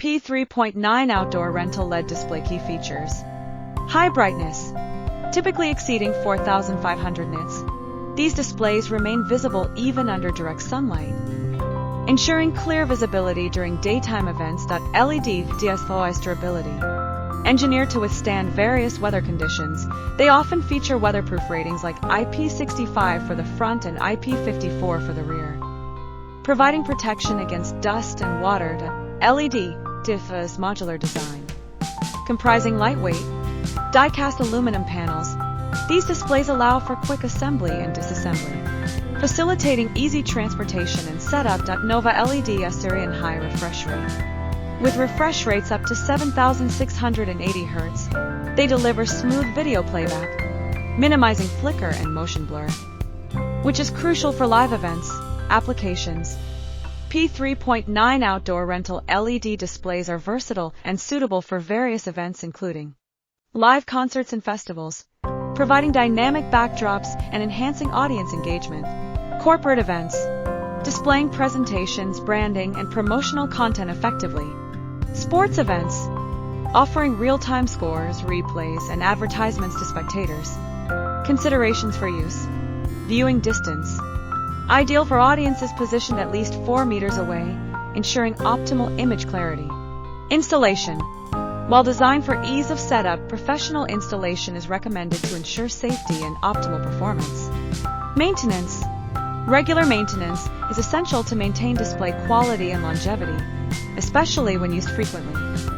P3.9 Outdoor Rental LED Display Key Features. High brightness, typically exceeding 4,500 nits. These displays remain visible even under direct sunlight, ensuring clear visibility during daytime events. LED DSOI's durability. Engineered to withstand various weather conditions, they often feature weatherproof ratings like IP65 for the front and IP54 for the rear, providing protection against dust and water. LED DIFA's Modular Design. Comprising lightweight, die-cast aluminum panels, these displays allow for quick assembly and disassembly, facilitating easy transportation and setup. Nova LED Assyrian high refresh rate. With refresh rates up to 7,680 Hz, they deliver smooth video playback, minimizing flicker and motion blur, which is crucial for live events, applications. P3.9 Outdoor Rental LED displays are versatile and suitable for various events including live concerts and festivals, providing dynamic backdrops and enhancing audience engagement. Corporate events, displaying presentations, branding, and promotional content effectively. Sports events, offering real-time scores, replays, and advertisements to spectators. Considerations for use. Viewing distance. Ideal for audiences positioned at least 4 meters away, ensuring optimal image clarity. Installation. While designed for ease of setup, professional installation is recommended to ensure safety and optimal performance. Maintenance. Regular maintenance is essential to maintain display quality and longevity, especially when used frequently.